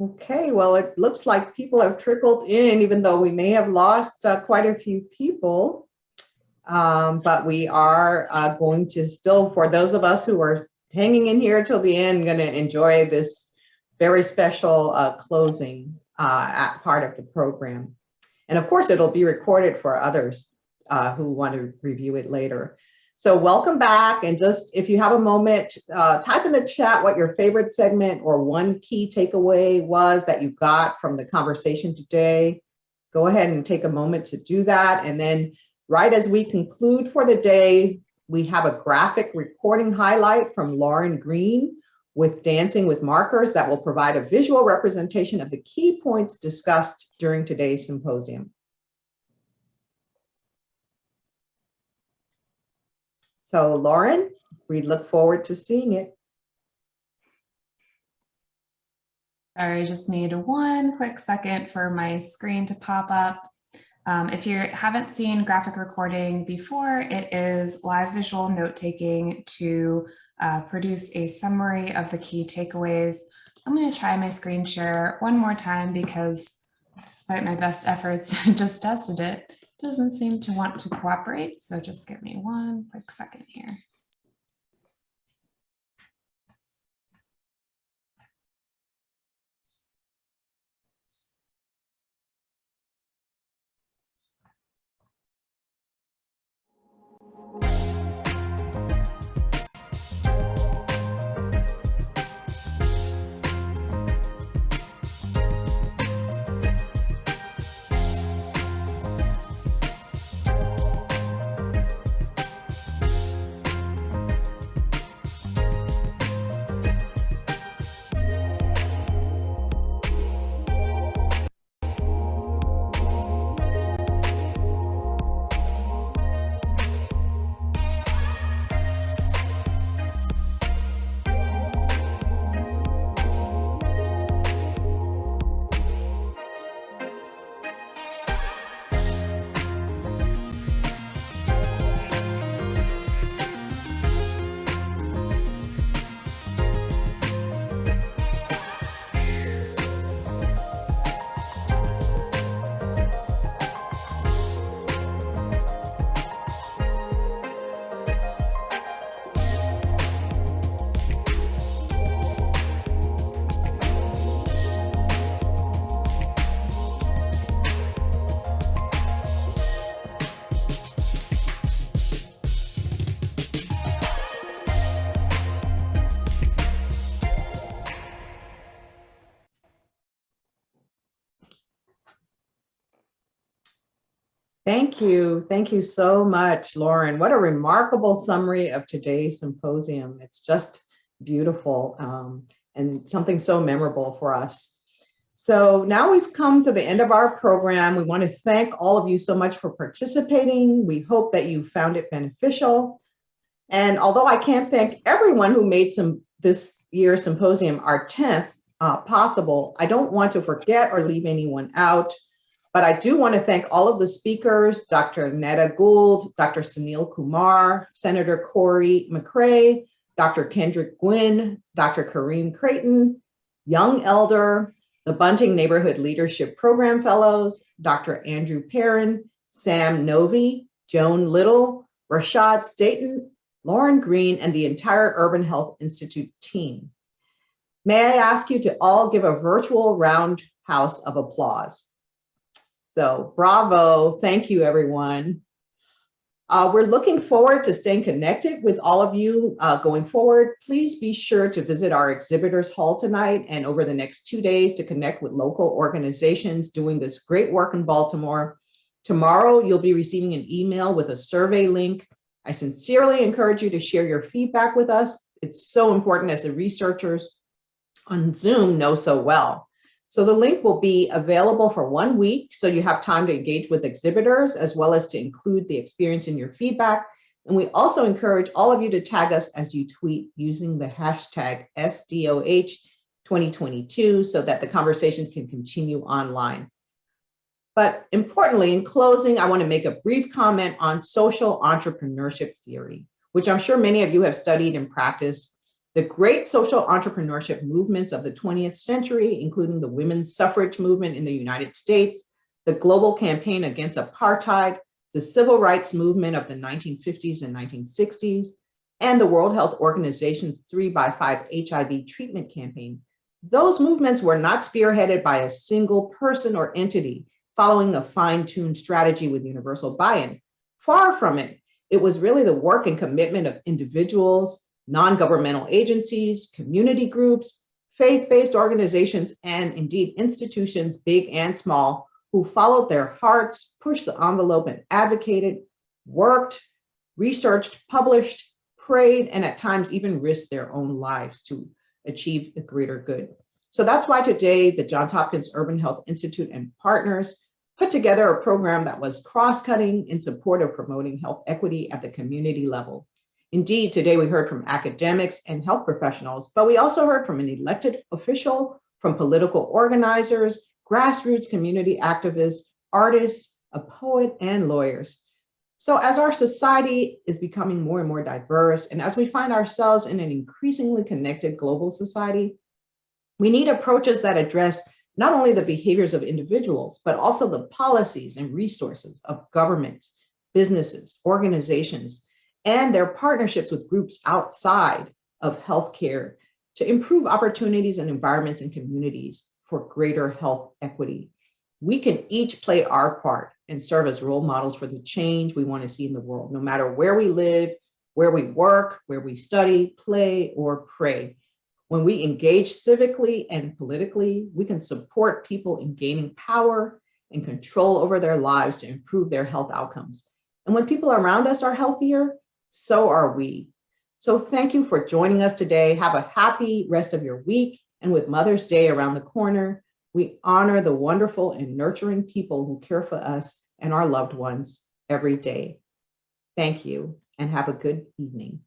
Okay, well, it looks like people have trickled in, even though we may have lost quite a few people. But we are going to still, for those of us who are hanging in here till the end, going to enjoy this very special closing part of the program. And of course, it'll be recorded for others who want to review it later. So welcome back. And just if you have a moment, type in the chat what your favorite segment or one key takeaway was that you got from the conversation today. Go ahead and take a moment to do that. And then right as we conclude for the day, we have a graphic recording highlight from Lauren Green with Dancing with Markers that will provide a visual representation of the key points discussed during today's symposium. So Lauren, we look forward to seeing it. I just need one quick second for my screen to pop up. If you haven't seen graphic recording before, it is live visual note-taking to produce a summary of the key takeaways. I'm going to try my screen share one more time because despite my best efforts, I just tested it. It doesn't seem to want to cooperate. So just give me one quick second here. Thank you. Thank you so much, Lauren. What a remarkable summary of today's symposium. It's just beautiful and something so memorable for us. So now we've come to the end of our program. We want to thank all of you so much for participating. We hope that you found it beneficial. And although I can't thank everyone who made this year's symposium, our 10th, possible, I don't want to forget or leave anyone out. But I do want to thank all of the speakers, Dr. Netta Gould, Dr. Sunil Kumar, Senator Corey McCrae, Dr. Kendrick Gwynn, Dr. Kareem Creighton, Young Elder, the Bunting Neighborhood Leadership Program Fellows, Dr. Andrew Perrin, Sam Novi, Joan Little, Rashad Staten, Lauren Green, and the entire Urban Health Institute team. May I ask you to all give a virtual roundhouse of applause. So bravo, thank you everyone. We're looking forward to staying connected with all of you going forward. Please be sure to visit our exhibitors hall tonight and over the next 2 days to connect with local organizations doing this great work in Baltimore. Tomorrow, you'll be receiving an email with a survey link. I sincerely encourage you to share your feedback with us. It's so important as the researchers on Zoom know so well. So the link will be available for 1 week, so you have time to engage with exhibitors as well as to include the experience in your feedback. And we also encourage all of you to tag us as you tweet using the hashtag SDOH2022 so that the conversations can continue online. But importantly, in closing, I want to make a brief comment on social entrepreneurship theory, which I'm sure many of you have studied and practiced. The great social entrepreneurship movements of the 20th century, including the women's suffrage movement in the United States, the global campaign against apartheid, the civil rights movement of the 1950s and 1960s, and the World Health Organization's 3x5 HIV treatment campaign. Those movements were not spearheaded by a single person or entity following a fine-tuned strategy with universal buy-in. Far from it. It was really the work and commitment of individuals, non-governmental agencies, community groups, faith-based organizations, and indeed institutions, big and small, who followed their hearts, pushed the envelope, and advocated, worked, researched, published, prayed, and at times even risked their own lives to achieve a greater good. So that's why today the Johns Hopkins Urban Health Institute and partners put together a program that was cross-cutting in support of promoting health equity at the community level. Indeed, today we heard from academics and health professionals, but we also heard from an elected official, from political organizers, grassroots community activists, artists, a poet, and lawyers. So as our society is becoming more and more diverse, and as we find ourselves in an increasingly connected global society, we need approaches that address not only the behaviors of individuals, but also the policies and resources of governments, businesses, organizations, and their partnerships with groups outside of healthcare to improve opportunities and environments and communities for greater health equity. We can each play our part and serve as role models for the change we want to see in the world, no matter where we live, where we work, where we study, play, or pray. When we engage civically and politically, we can support people in gaining power and control over their lives to improve their health outcomes. And when people around us are healthier, so are we. So thank you for joining us today. Have a happy rest of your week. And with Mother's Day around the corner, we honor the wonderful and nurturing people who care for us and our loved ones every day. Thank you and have a good evening.